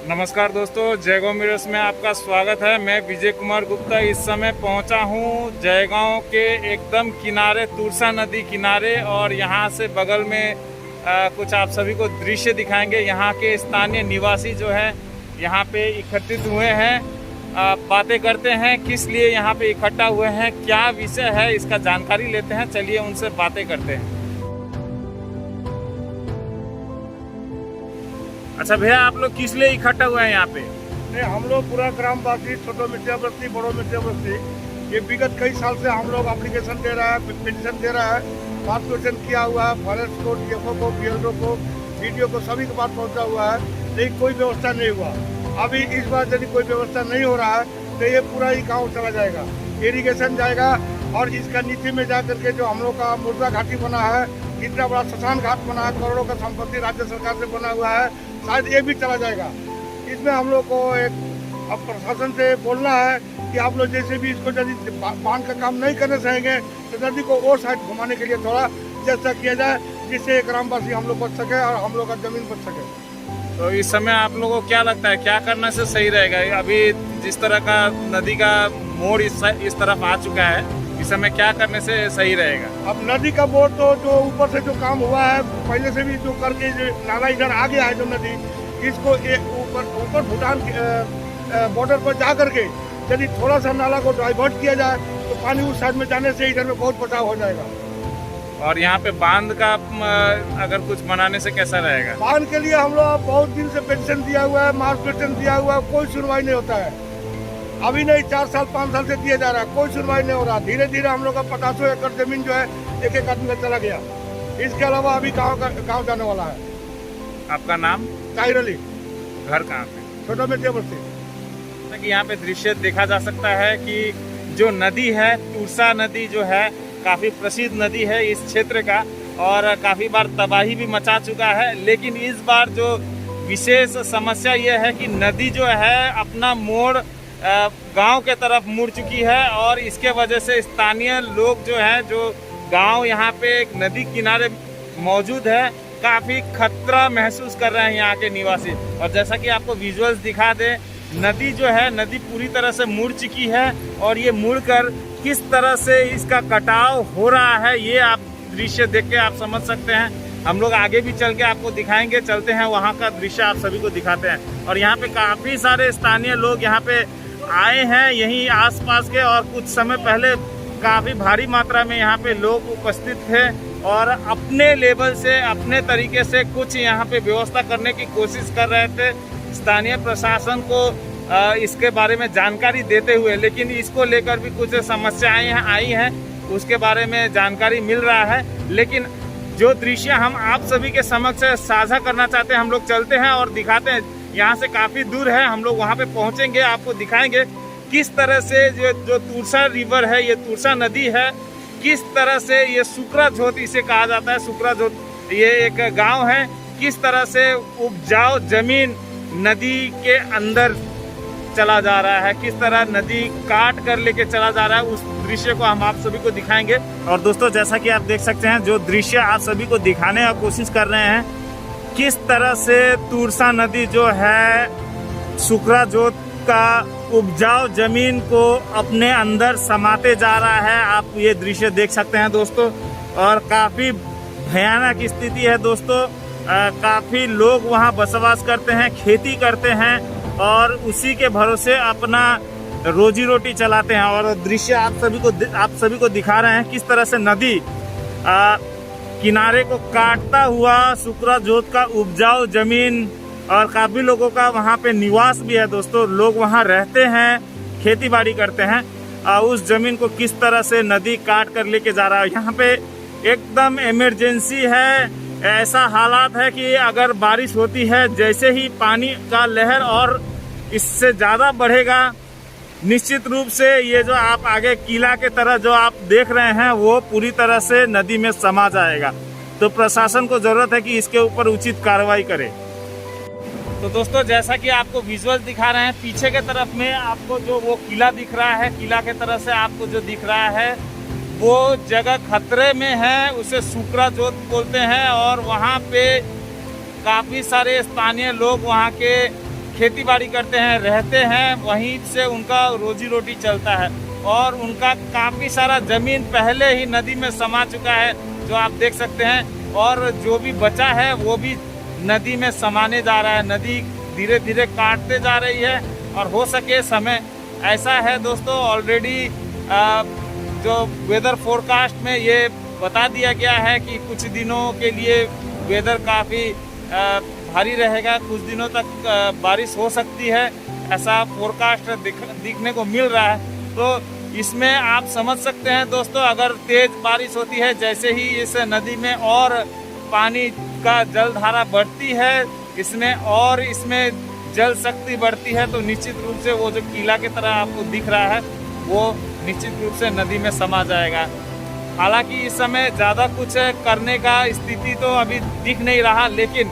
नमस्कार दोस्तों, जयगांव मिरर्स में आपका स्वागत है। मैं विजय कुमार गुप्ता इस समय पहुंचा हूं जयगांव के एकदम किनारे, तुरसा नदी किनारे, और यहां से बगल में कुछ आप सभी को दृश्य दिखाएंगे। यहां के स्थानीय निवासी जो है यहां पे इकट्ठित हुए हैं, बातें करते हैं किस लिए यहां पे इकट्ठा हुए हैं, क्या विषय है, इसका जानकारी लेते हैं। चलिए उनसे बातें करते हैं। अच्छा भैया, आप लोग किस लिए इकट्ठा हुए हैं यहाँ पे? नहीं, हम लोग पूरा ग्रामवासी, छोटो मिट्टिया बस्ती, बड़ो मिट्टिया बस्ती, ये विगत कई साल से हम लोग एप्लीकेशन दे रहा है, पिटीशन दे रहा है, बात क्वेश्चन किया हुआ है, फॉरेस्ट को, डीएफओ को, बीएलओ को, वीडियो को, सभी के पास पहुंचा हुआ है, लेकिन कोई व्यवस्था नहीं हुआ। अभी इस बार यदि कोई व्यवस्था नहीं हो रहा है तो ये पूरा ही गाँव चला जाएगा, इरीगेशन जाएगा, और इसका नीचे में जा करके जो हम लोग का मुर्दा घाटी बना है, इतना बड़ा शमशान घाट बना है, करोड़ों का संपत्ति राज्य सरकार से बना हुआ है, शायद ये भी चला जाएगा। इसमें हम लोग को एक अब प्रशासन से बोलना है कि आप लोग जैसे भी इसको यदि बांध का काम नहीं करना चाहेंगे तो नदी को और साइड घुमाने के लिए थोड़ा चेष्टा किया जाए, जिससे ग्रामवासी हम लोग बच सके और हम लोग का जमीन बच सके। तो इस समय आप लोगों को क्या लगता है, क्या करने से सही रहेगा? अभी जिस तरह का नदी का मोड़ इस तरफ आ चुका है, इस समय क्या करने से सही रहेगा? अब नदी का बोर्ड तो जो ऊपर से जो काम हुआ है पहले से भी जो करके जो नाला इधर आ गया है, जो नदी इसको ऊपर भूटान बॉर्डर पर जा करके यदि थोड़ा सा नाला को डाइवर्ट किया जाए तो पानी उस साइड में जाने से इधर में बहुत बचाव हो जाएगा। और यहाँ पे बांध का अगर कुछ बनाने से कैसा रहेगा? बांध के लिए हम लोग बहुत दिन से पेंशन दिया हुआ है, मार्च पेंशन दिया हुआ है, कोई सुनवाई नहीं होता है। अभी नहीं, 4 साल 5 साल से दिया जा रहा है, कोई सुनवाई नहीं हो रहा। धीरे धीरे हम लोग का 50 एकड़ जमीन जो है एक एक आदमी का चला गया। इसके अलावा अभी गाँव जाने वाला है। आपका नाम? ताहिर अली। घर कहाँ पे? छोटा मिट्टिया बस्ती। कि यहाँ पे दृश्य देखा जा सकता है कि जो नदी है, तुरसा नदी जो है, काफी प्रसिद्ध नदी है इस क्षेत्र का, और काफी बार तबाही भी मचा चुका है। लेकिन इस बार जो विशेष समस्या ये है कि नदी जो है अपना मोड़ गांव के तरफ मुड़ चुकी है, और इसके वजह से स्थानीय लोग जो हैं, जो गांव यहाँ पे एक नदी किनारे मौजूद है, काफ़ी खतरा महसूस कर रहे हैं यहाँ के निवासी। और जैसा कि आपको विजुअल्स दिखा दें, नदी जो है, नदी पूरी तरह से मुड़ चुकी है, और ये मुड़कर किस तरह से इसका कटाव हो रहा है ये आप दृश्य देख के आप समझ सकते हैं। हम लोग आगे भी चल के आपको दिखाएंगे, चलते हैं वहाँ का दृश्य आप सभी को दिखाते हैं। और यहाँ पे काफ़ी सारे स्थानीय लोग यहाँ पे आए हैं, यहीं आसपास के, और कुछ समय पहले काफ़ी भारी मात्रा में यहाँ पे लोग उपस्थित थे और अपने लेवल से, अपने तरीके से कुछ यहाँ पे व्यवस्था करने की कोशिश कर रहे थे, स्थानीय प्रशासन को इसके बारे में जानकारी देते हुए। लेकिन इसको लेकर भी कुछ समस्याएं आई हैं, उसके बारे में जानकारी मिल रहा है। लेकिन जो दृश्य हम आप सभी के समक्ष साझा करना चाहते हैं, हम लोग चलते हैं और दिखाते हैं। यहाँ से काफ़ी दूर है, हम लोग वहाँ पे पहुँचेंगे, आपको दिखाएंगे किस तरह से जो तुरसा रिवर है, ये तुरसा नदी है, किस तरह से ये सुकराझोत इसे कहा जाता है। सुकराझोत ये एक गांव है, किस तरह से उपजाऊ जमीन नदी के अंदर चला जा रहा है, किस तरह नदी काट कर लेके चला जा रहा है, उस दृश्य को हम आप सभी को दिखाएंगे। और दोस्तों, जैसा कि आप देख सकते हैं, जो दृश्य आप सभी को दिखाने का कोशिश कर रहे हैं, किस तरह से तुरसा नदी जो है सुकराझोत का उपजाऊ जमीन को अपने अंदर समाते जा रहा है, आप ये दृश्य देख सकते हैं दोस्तों। और काफ़ी भयानक स्थिति है दोस्तों। काफ़ी लोग वहाँ बसवास करते हैं, खेती करते हैं, और उसी के भरोसे अपना रोजी रोटी चलाते हैं। और दृश्य आप सभी को दिखा रहे हैं, किस तरह से नदी किनारे को काटता हुआ सुकराझोत का उपजाऊ जमीन, और काफ़ी लोगों का वहाँ पे निवास भी है दोस्तों। लोग वहाँ रहते हैं, खेती बाड़ी करते हैं, उस जमीन को किस तरह से नदी काट कर लेके जा रहा है। यहाँ पे एकदम इमरजेंसी है, ऐसा हालात है कि अगर बारिश होती है, जैसे ही पानी का लहर और इससे ज़्यादा बढ़ेगा, निश्चित रूप से ये जो आप आगे किला के तरह जो आप देख रहे हैं, वो पूरी तरह से नदी में समा जाएगा। तो प्रशासन को ज़रूरत है कि इसके ऊपर उचित कार्रवाई करे। तो दोस्तों, जैसा कि आपको विजुअल दिखा रहे हैं, पीछे के तरफ में आपको जो वो किला दिख रहा है, किला के तरफ से आपको जो दिख रहा है, वो जगह खतरे में है, उसे सुकराझोत बोलते हैं। और वहाँ पे काफ़ी सारे स्थानीय लोग वहाँ के खेती बाड़ी करते हैं, रहते हैं, वहीं से उनका रोजी रोटी चलता है। और उनका काफ़ी सारा ज़मीन पहले ही नदी में समा चुका है, जो आप देख सकते हैं। और जो भी बचा है वो भी नदी में समाने जा रहा है। नदी धीरे धीरे काटते जा रही है। और हो सके समय ऐसा है दोस्तों, ऑलरेडी जो वेदर फोरकास्ट में ये बता दिया गया है कि कुछ दिनों के लिए वेदर काफ़ी भारी रहेगा, कुछ दिनों तक बारिश हो सकती है, ऐसा फोरकास्ट दिखने को मिल रहा है। तो इसमें आप समझ सकते हैं दोस्तों, अगर तेज़ बारिश होती है, जैसे ही इस नदी में और पानी का जल धारा बढ़ती है, इसमें जल शक्ति बढ़ती है, तो निश्चित रूप से वो जो किला की तरह आपको दिख रहा है वो निश्चित रूप से नदी में समा जाएगा। हालांकि इस समय ज़्यादा कुछ करने का स्थिति तो अभी दिख नहीं रहा, लेकिन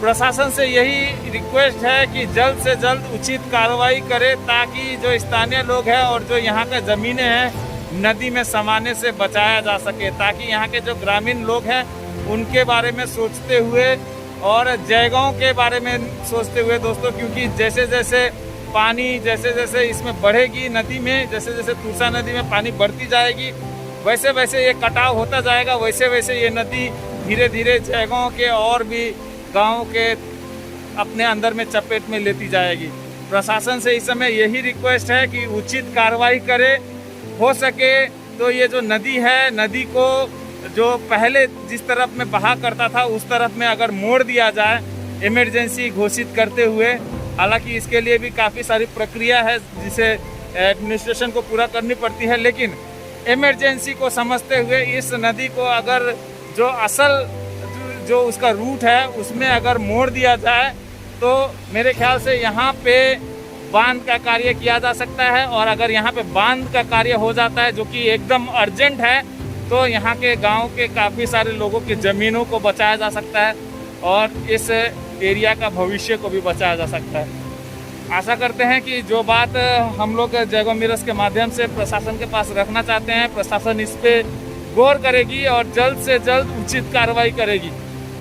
प्रशासन से यही रिक्वेस्ट है कि जल्द से जल्द उचित कार्रवाई करे, ताकि जो स्थानीय लोग हैं और जो यहाँ के ज़मीनें हैं नदी में समाने से बचाया जा सके, ताकि यहाँ के जो ग्रामीण लोग हैं उनके बारे में सोचते हुए और जयगांव के बारे में सोचते हुए दोस्तों, क्योंकि जैसे जैसे पानी जैसे इसमें बढ़ेगी नदी में, जैसे जैसे तूर्सा नदी में पानी बढ़ती जाएगी, वैसे वैसे ये कटाव होता जाएगा, वैसे वैसे ये नदी धीरे धीरे जयगांव के और भी गाँव के अपने अंदर में चपेट में लेती जाएगी। प्रशासन से इस समय यही रिक्वेस्ट है कि उचित कार्रवाई करे। हो सके तो ये जो नदी है, नदी को जो पहले जिस तरफ में बहा करता था उस तरफ में अगर मोड़ दिया जाए इमरजेंसी घोषित करते हुए। हालांकि इसके लिए भी काफ़ी सारी प्रक्रिया है जिसे एडमिनिस्ट्रेशन को पूरा करनी पड़ती है, लेकिन इमरजेंसी को समझते हुए इस नदी को अगर जो असल जो उसका रूट है उसमें अगर मोड़ दिया जाए तो मेरे ख्याल से यहाँ पे बांध का कार्य किया जा सकता है। और अगर यहाँ पे बांध का कार्य हो जाता है, जो कि एकदम अर्जेंट है, तो यहाँ के गांव के काफ़ी सारे लोगों की ज़मीनों को बचाया जा सकता है और इस एरिया का भविष्य को भी बचाया जा सकता है। आशा करते हैं कि जो बात हम लोग जयगांव मिरर्स के माध्यम से प्रशासन के पास रखना चाहते हैं, प्रशासन इस पे गौर करेगी और जल्द से जल्द उचित कार्रवाई करेगी।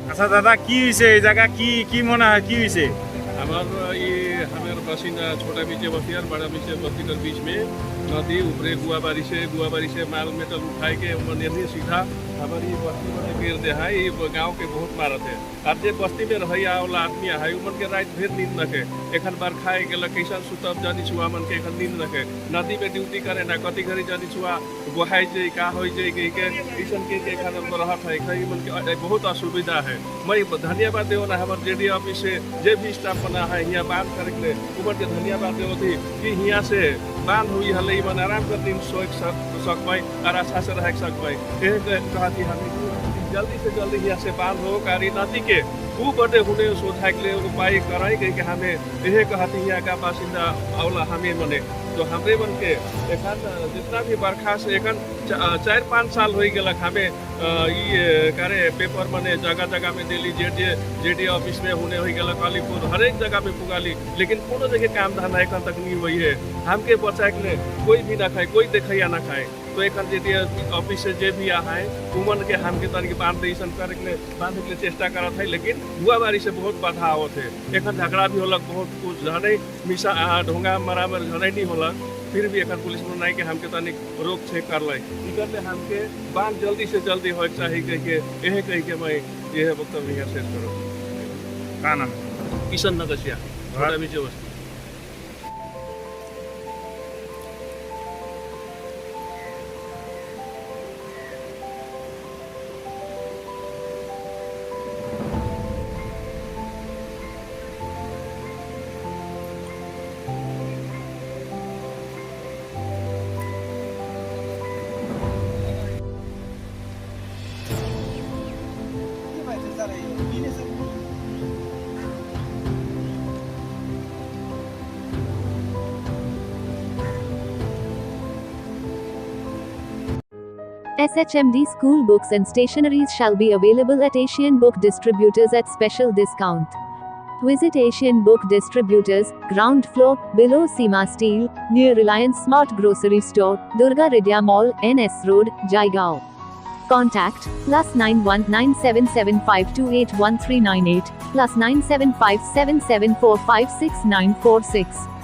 अच्छा दादा, की विषय जगह की मना है, की विषय हमारे बासिंदा छोटा बीचे बस्ती और बड़ा बीचे बस्ती के बीच में नदी ऊपरे गुआबारी से माल मेटल उठाए के निर्णय सीधा हमारी बस्ती में गिर दे है। ये गाँव के बहुत मारत है। अब जे बस्ती में रहिया वाला आदमी है उमन के रात भेर नींद रखे, एखन बरखा गल कैसन सुतब जानी छुआ मन के एखन नींद रखे, नदी में ड्यूटी करे ना कति घड़ी जानी छुआ गोहाई जे का हो जे के ऐसन के एखन रहत है, कहीं मन के बहुत असुविधा है। मैं धन्यवाद देव ना हमारे जेडी ऑफिस से जे भी स्टाफ बना है यहाँ बांध करे उमन के धन्यवाद देव थी कि यहाँ से बांध हुई हल मन आराम कर दिन सोच सकबै और अच्छा से रह सकबै। कहती हमें जल्दी से जल्दी यहाँ से बांध हो कारी नदी के ऊ बड़े हुने सोधाके उपाय कराई गई कि हमें यह कहती यहाँ का बासिंदा अवला हमें मने तो हमरे मन के एखन जितना भी बरखा से एखन 4-5 साल हो गलक हमें ये करे पेपर मने जगह जगह में दिल्ली जेडी ऑफिस में होने हो गलक अलीपुर हर एक जगह में पुगाली, लेकिन कोनो जगह काम धंधा एखन तक नहीं हुई है। हमके बचाए के कोई भी ना खाए, कोई देखैया ना खाए, तो एखन जेडी ऑफिस से जे भी है उमन के हमके तनिक बांध ऐसा करे बांधे के चेष्टा करत है, लेकिन हुआबारी से बहुत बाधा आवत है। एखन झगड़ा भी होलक, बहुत कुछ झने मिसा ढोंगा मरामर झने नहीं होलक, फिर भी एखन पुलिस में नहीं के हमके तनिक रोक छेक कर लै करते हमके बांध जल्दी से जल्दी हो चाहिए कह के मैं यह वक्तव्य यहाँ शेष करूँ। का नाम? किशन नगसिया, छोटा बीचे बस्ती। SHMD school books and stationeries shall be available at Asian Book Distributors at special discount. Visit Asian Book Distributors, ground floor, below Seema Steel, near Reliance Smart Grocery Store, Durga Ridya Mall, NS Road, Jaigaon. Contact +919775281398 +97577456946.